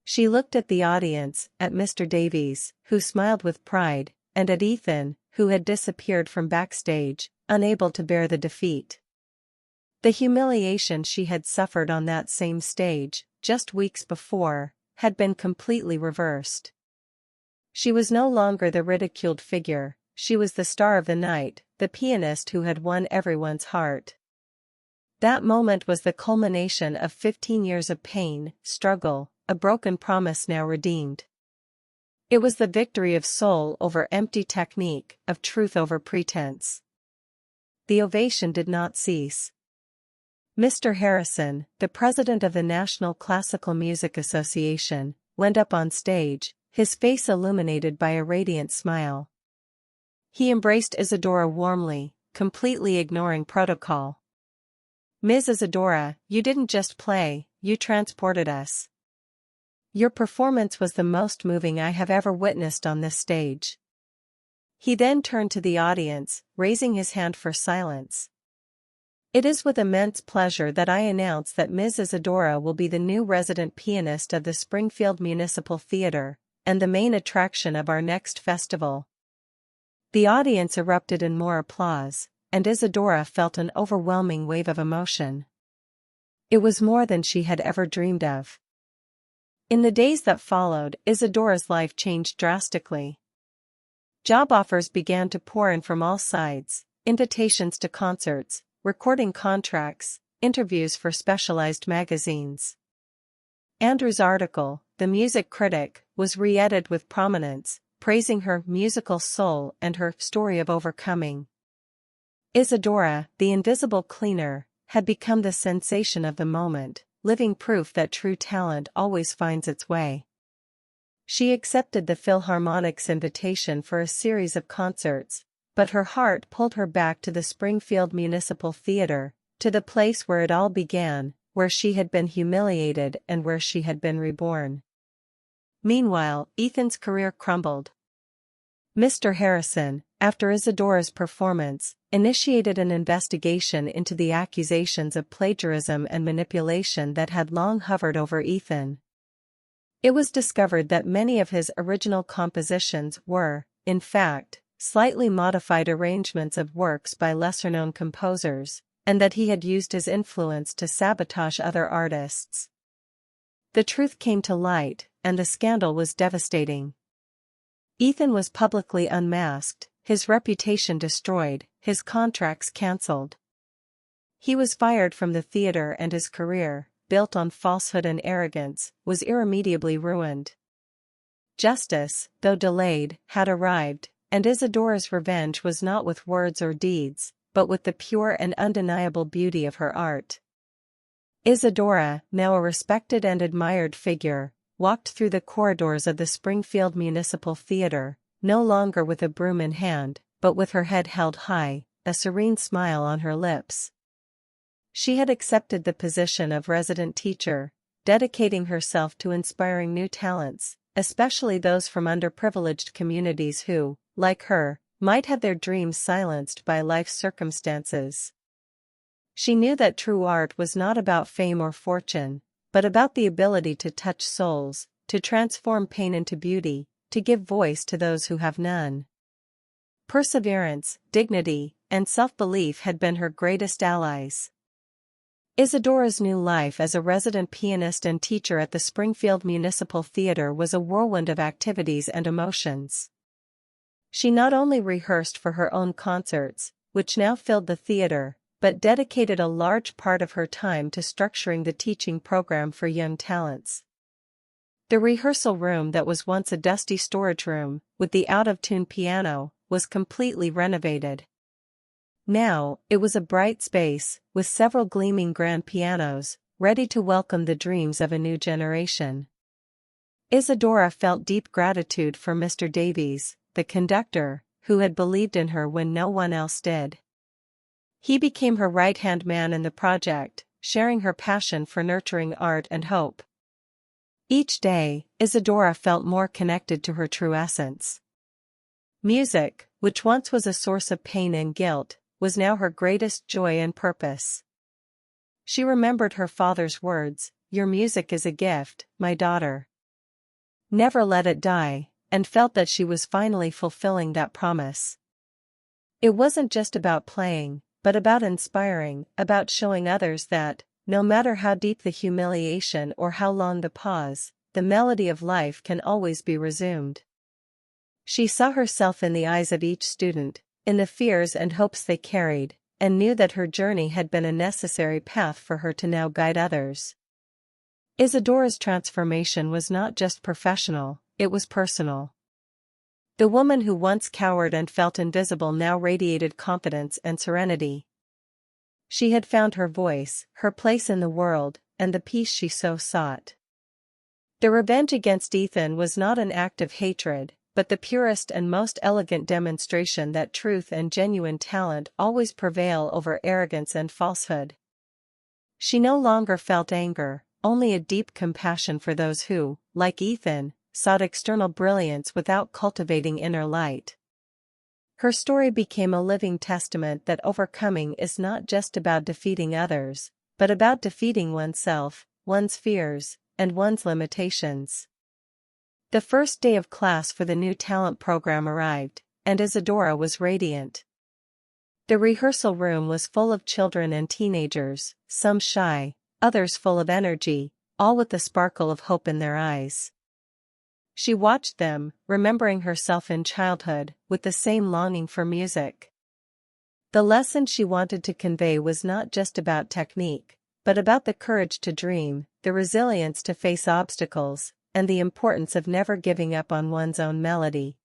She looked at the audience, at Mr. Davies, who smiled with pride, and at Ethan, who had disappeared from backstage, unable to bear the defeat. The humiliation she had suffered on that same stage, just weeks before, had been completely reversed. She was no longer the ridiculed figure, she was the star of the night, the pianist who had won everyone's heart. That moment was the culmination of 15 years of pain, struggle, a broken promise now redeemed. It was the victory of soul over empty technique, of truth over pretense. The ovation did not cease. Mr. Harrison, the president of the National Classical Music Association, went up on stage, his face illuminated by a radiant smile. He embraced Isadora warmly, completely ignoring protocol. "Ms. Isadora, you didn't just play, you transported us. Your performance was the most moving I have ever witnessed on this stage." He then turned to the audience, raising his hand for silence. "It is with immense pleasure that I announce that Ms. Isadora will be the new resident pianist of the Springfield Municipal Theater, and the main attraction of our next festival." The audience erupted in more applause, and Isadora felt an overwhelming wave of emotion. It was more than she had ever dreamed of. In the days that followed, Isadora's life changed drastically. Job offers began to pour in from all sides, invitations to concerts, recording contracts, interviews for specialized magazines. Andrew's article, The Music Critic, was re-edited with prominence, praising her musical soul and her story of overcoming. Isadora, the invisible cleaner, had become the sensation of the moment, living proof that true talent always finds its way. She accepted the Philharmonic's invitation for a series of concerts, but her heart pulled her back to the Springfield Municipal Theater, to the place where it all began, where she had been humiliated and where she had been reborn. Meanwhile, Ethan's career crumbled. Mr. Harrison, after Isadora's performance, initiated an investigation into the accusations of plagiarism and manipulation that had long hovered over Ethan. It was discovered that many of his original compositions were, in fact, slightly modified arrangements of works by lesser-known composers, and that he had used his influence to sabotage other artists. The truth came to light, and the scandal was devastating. Ethan was publicly unmasked, his reputation destroyed, his contracts cancelled. He was fired from the theater and his career, built on falsehood and arrogance, was irremediably ruined. Justice, though delayed, had arrived, and Isadora's revenge was not with words or deeds, but with the pure and undeniable beauty of her art. Isadora, now a respected and admired figure, walked through the corridors of the Springfield Municipal Theater, no longer with a broom in hand, but with her head held high, a serene smile on her lips. She had accepted the position of resident teacher, dedicating herself to inspiring new talents, especially those from underprivileged communities who, like her, might have their dreams silenced by life's circumstances. She knew that true art was not about fame or fortune, but about the ability to touch souls, to transform pain into beauty, to give voice to those who have none. Perseverance, dignity, and self-belief had been her greatest allies. Isadora's new life as a resident pianist and teacher at the Springfield Municipal Theater was a whirlwind of activities and emotions. She not only rehearsed for her own concerts, which now filled the theater, but dedicated a large part of her time to structuring the teaching program for young talents. The rehearsal room that was once a dusty storage room, with the out-of-tune piano, was completely renovated. Now, it was a bright space, with several gleaming grand pianos, ready to welcome the dreams of a new generation. Isadora felt deep gratitude for Mr. Davies, the conductor, who had believed in her when no one else did. He became her right-hand man in the project, sharing her passion for nurturing art and hope. Each day, Isadora felt more connected to her true essence. Music, which once was a source of pain and guilt, was now her greatest joy and purpose. She remembered her father's words, "Your music is a gift, my daughter. Never let it die," and felt that she was finally fulfilling that promise. It wasn't just about playing, but about inspiring, about showing others that, no matter how deep the humiliation or how long the pause, the melody of life can always be resumed. She saw herself in the eyes of each student, in the fears and hopes they carried, and knew that her journey had been a necessary path for her to now guide others. Isadora's transformation was not just professional, it was personal. The woman who once cowered and felt invisible now radiated confidence and serenity. She had found her voice, her place in the world, and the peace she so sought. The revenge against Ethan was not an act of hatred, but the purest and most elegant demonstration that truth and genuine talent always prevail over arrogance and falsehood. She no longer felt anger, only a deep compassion for those who, like Ethan, sought external brilliance without cultivating inner light. Her story became a living testament that overcoming is not just about defeating others, but about defeating oneself, one's fears, and one's limitations. The first day of class for the new talent program arrived, and Isadora was radiant. The rehearsal room was full of children and teenagers, some shy, others full of energy, all with the sparkle of hope in their eyes. She watched them, remembering herself in childhood, with the same longing for music. The lesson she wanted to convey was not just about technique, but about the courage to dream, the resilience to face obstacles, and the importance of never giving up on one's own melody.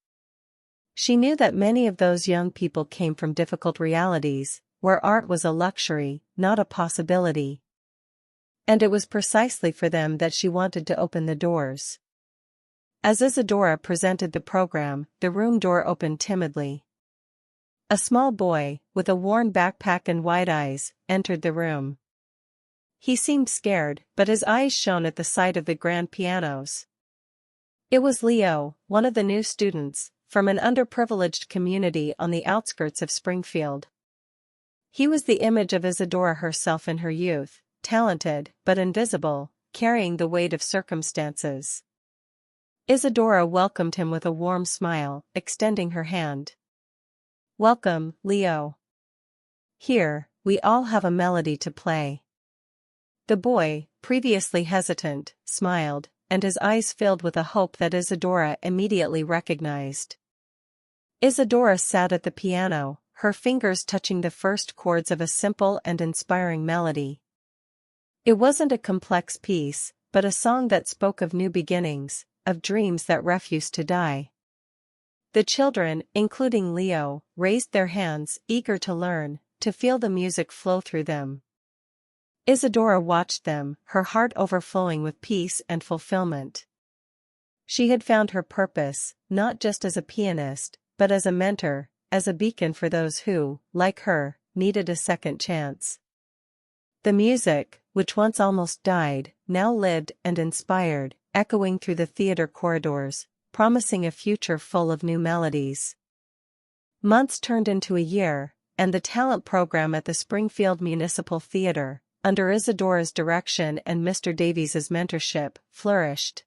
She knew that many of those young people came from difficult realities, where art was a luxury, not a possibility. And it was precisely for them that she wanted to open the doors. As Isadora presented the program, the room door opened timidly. A small boy, with a worn backpack and wide eyes, entered the room. He seemed scared, but his eyes shone at the sight of the grand pianos. It was Leo, one of the new students, from an underprivileged community on the outskirts of Springfield. He was the image of Isadora herself in her youth, talented but invisible, carrying the weight of circumstances. Isadora welcomed him with a warm smile, extending her hand. "Welcome, Leo. Here, we all have a melody to play." The boy, previously hesitant, smiled, and his eyes filled with a hope that Isadora immediately recognized. Isadora sat at the piano, her fingers touching the first chords of a simple and inspiring melody. It wasn't a complex piece, but a song that spoke of new beginnings, of dreams that refused to die. The children, including Leo, raised their hands, eager to learn, to feel the music flow through them. Isadora watched them, her heart overflowing with peace and fulfillment. She had found her purpose, not just as a pianist, but as a mentor, as a beacon for those who, like her, needed a second chance. The music, which once almost died, now lived and inspired, echoing through the theater corridors, promising a future full of new melodies. Months turned into a year, and the talent program at the Springfield Municipal Theater, under Isadora's direction and Mr. Davies's mentorship, flourished.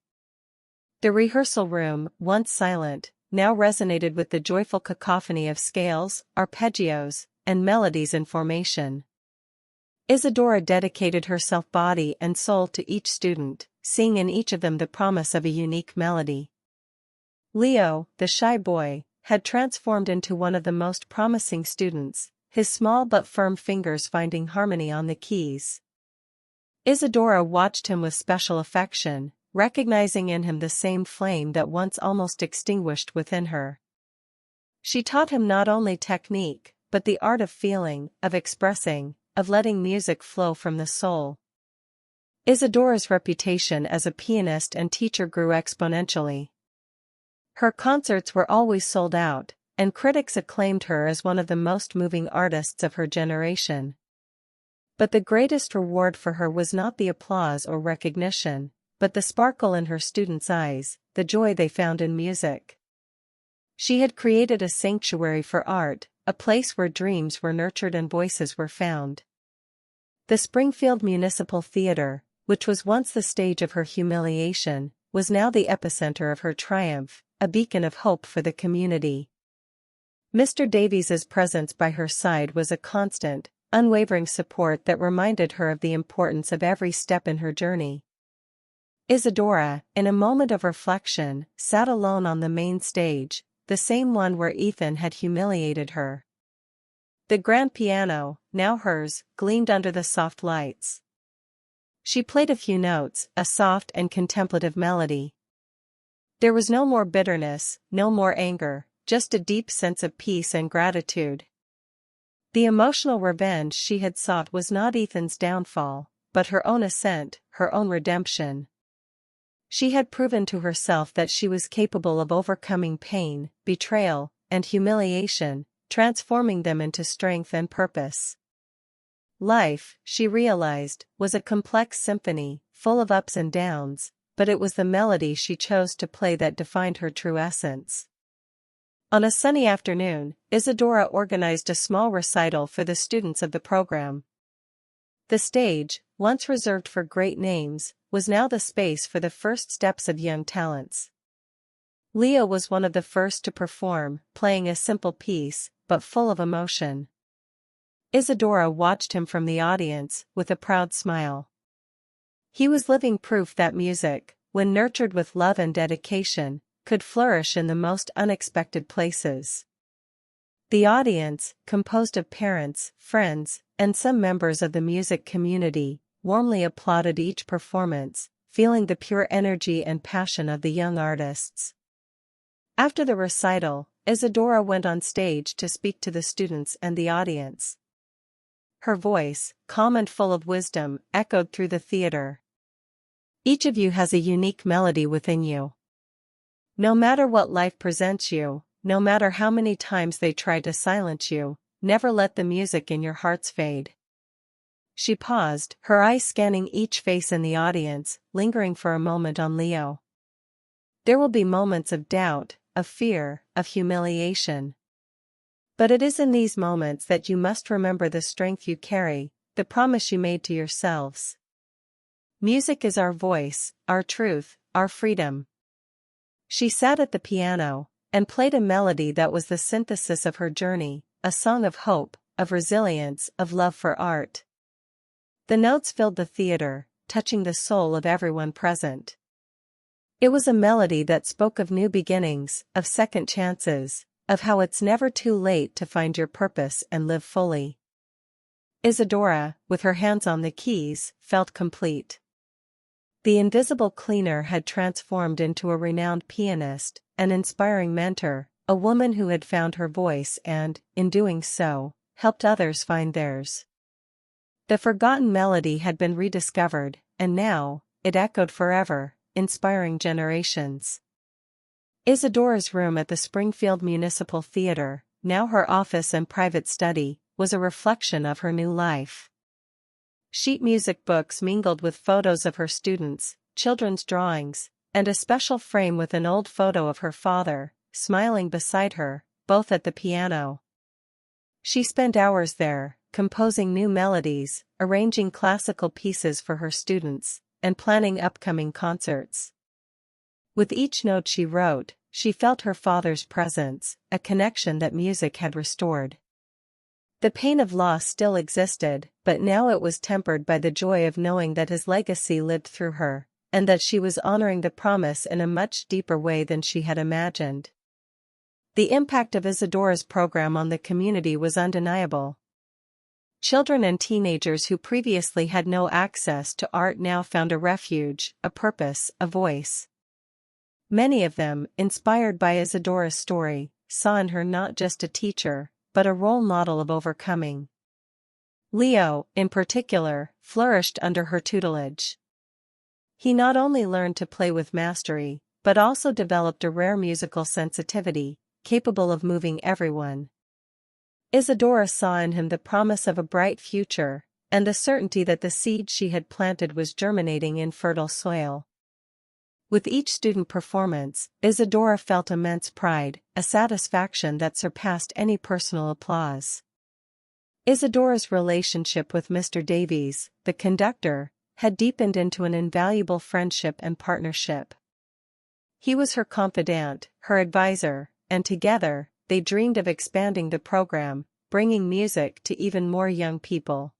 The rehearsal room, once silent, now resonated with the joyful cacophony of scales, arpeggios, and melodies in formation. Isadora dedicated herself body and soul to each student, seeing in each of them the promise of a unique melody. Leo, the shy boy, had transformed into one of the most promising students, his small but firm fingers finding harmony on the keys. Isadora watched him with special affection, recognizing in him the same flame that once almost extinguished within her. She taught him not only technique, but the art of feeling, of expressing, of letting music flow from the soul. Isadora's reputation as a pianist and teacher grew exponentially. Her concerts were always sold out, and critics acclaimed her as one of the most moving artists of her generation. But the greatest reward for her was not the applause or recognition, but the sparkle in her students' eyes, the joy they found in music. She had created a sanctuary for art, a place where dreams were nurtured and voices were found. The Springfield Municipal Theater, which was once the stage of her humiliation, was now the epicenter of her triumph, a beacon of hope for the community. Mr. Davies's presence by her side was a constant, unwavering support that reminded her of the importance of every step in her journey. Isadora, in a moment of reflection, sat alone on the main stage, the same one where Ethan had humiliated her. The grand piano, now hers, gleamed under the soft lights. She played a few notes, a soft and contemplative melody. There was no more bitterness, no more anger, just a deep sense of peace and gratitude. The emotional revenge she had sought was not Ethan's downfall, but her own ascent, her own redemption. She had proven to herself that she was capable of overcoming pain, betrayal, and humiliation, transforming them into strength and purpose. Life, she realized, was a complex symphony, full of ups and downs, but it was the melody she chose to play that defined her true essence. On a sunny afternoon, Isadora organized a small recital for the students of the program. The stage, once reserved for great names, was now the space for the first steps of young talents. Leo was one of the first to perform, playing a simple piece, but full of emotion. Isadora watched him from the audience, with a proud smile. He was living proof that music, when nurtured with love and dedication, could flourish in the most unexpected places. The audience, composed of parents, friends, and some members of the music community, warmly applauded each performance, feeling the pure energy and passion of the young artists. After the recital, Isadora went on stage to speak to the students and the audience. Her voice, calm and full of wisdom, echoed through the theater. Each of you has a unique melody within you. No matter what life presents you, no matter how many times they try to silence you, never let the music in your hearts fade. She paused, her eyes scanning each face in the audience, lingering for a moment on Leo. There will be moments of doubt, of fear, of humiliation. But it is in these moments that you must remember the strength you carry, the promise you made to yourselves. Music is our voice, our truth, our freedom. She sat at the piano, and played a melody that was the synthesis of her journey, a song of hope, of resilience, of love for art. The notes filled the theater, touching the soul of everyone present. It was a melody that spoke of new beginnings, of second chances, of how it's never too late to find your purpose and live fully. Isadora, with her hands on the keys, felt complete. The invisible cleaner had transformed into a renowned pianist, an inspiring mentor, a woman who had found her voice and, in doing so, helped others find theirs. The forgotten melody had been rediscovered, and now, it echoed forever, inspiring generations. Isadora's room at the Springfield Municipal Theater, now her office and private study, was a reflection of her new life. Sheet music books mingled with photos of her students, children's drawings, and a special frame with an old photo of her father, smiling beside her, both at the piano. She spent hours there, composing new melodies, arranging classical pieces for her students, and planning upcoming concerts. With each note she wrote, she felt her father's presence, a connection that music had restored. The pain of loss still existed, but now it was tempered by the joy of knowing that his legacy lived through her, and that she was honoring the promise in a much deeper way than she had imagined. The impact of Isadora's program on the community was undeniable. Children and teenagers who previously had no access to art now found a refuge, a purpose, a voice. Many of them, inspired by Isadora's story, saw in her not just a teacher, but a role model of overcoming. Leo, in particular, flourished under her tutelage. He not only learned to play with mastery, but also developed a rare musical sensitivity, capable of moving everyone. Isadora saw in him the promise of a bright future, and the certainty that the seed she had planted was germinating in fertile soil. With each student performance, Isadora felt immense pride, a satisfaction that surpassed any personal applause. Isadora's relationship with Mr. Davies, the conductor, had deepened into an invaluable friendship and partnership. He was her confidant, her advisor, and together, they dreamed of expanding the program, bringing music to even more young people.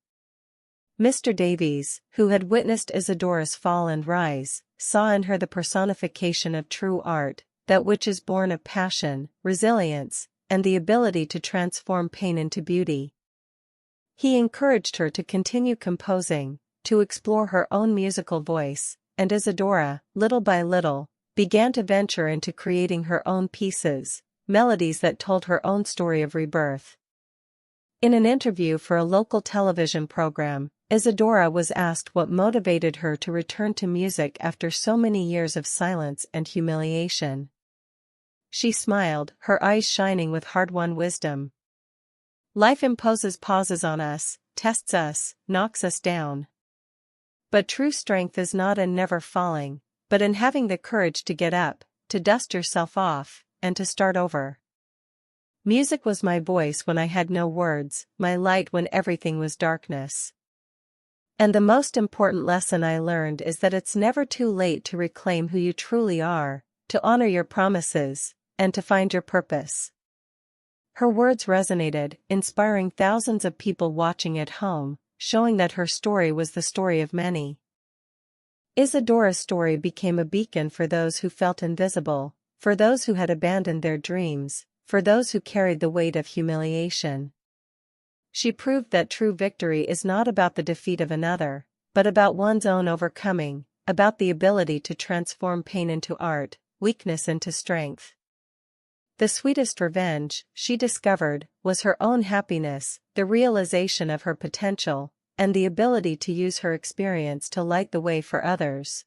Mr. Davies, who had witnessed Isadora's fall and rise, saw in her the personification of true art, that which is born of passion, resilience, and the ability to transform pain into beauty. He encouraged her to continue composing, to explore her own musical voice, and Isadora, little by little, began to venture into creating her own pieces, melodies that told her own story of rebirth. In an interview for a local television program, Isadora was asked what motivated her to return to music after so many years of silence and humiliation. She smiled, her eyes shining with hard-won wisdom. Life imposes pauses on us, tests us, knocks us down. But true strength is not in never falling, but in having the courage to get up, to dust yourself off, and to start over. Music was my voice when I had no words, my light when everything was darkness. And the most important lesson I learned is that it's never too late to reclaim who you truly are, to honor your promises, and to find your purpose. Her words resonated, inspiring thousands of people watching at home, showing that her story was the story of many. Isadora's story became a beacon for those who felt invisible, for those who had abandoned their dreams, for those who carried the weight of humiliation. She proved that true victory is not about the defeat of another, but about one's own overcoming, about the ability to transform pain into art, weakness into strength. The sweetest revenge, she discovered, was her own happiness, the realization of her potential, and the ability to use her experience to light the way for others.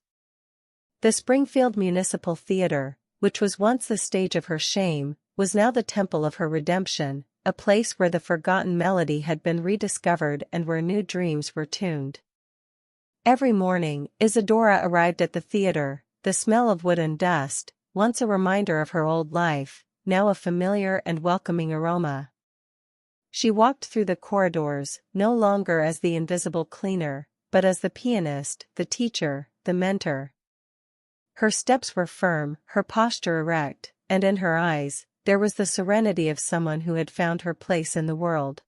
The Springfield Municipal Theater, which was once the stage of her shame, was now the temple of her redemption, a place where the forgotten melody had been rediscovered and where new dreams were tuned. Every morning, Isadora arrived at the theater, the smell of wood and dust, once a reminder of her old life, now a familiar and welcoming aroma. She walked through the corridors, no longer as the invisible cleaner, but as the pianist, the teacher, the mentor. Her steps were firm, her posture erect, and in her eyes, there was the serenity of someone who had found her place in the world.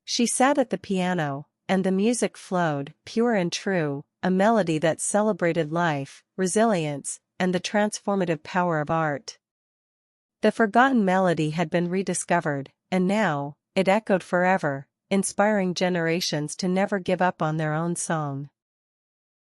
She sat at the piano, and the music flowed, pure and true, a melody that celebrated life, resilience, and the transformative power of art. The forgotten melody had been rediscovered, and now, it echoed forever, inspiring generations to never give up on their own song.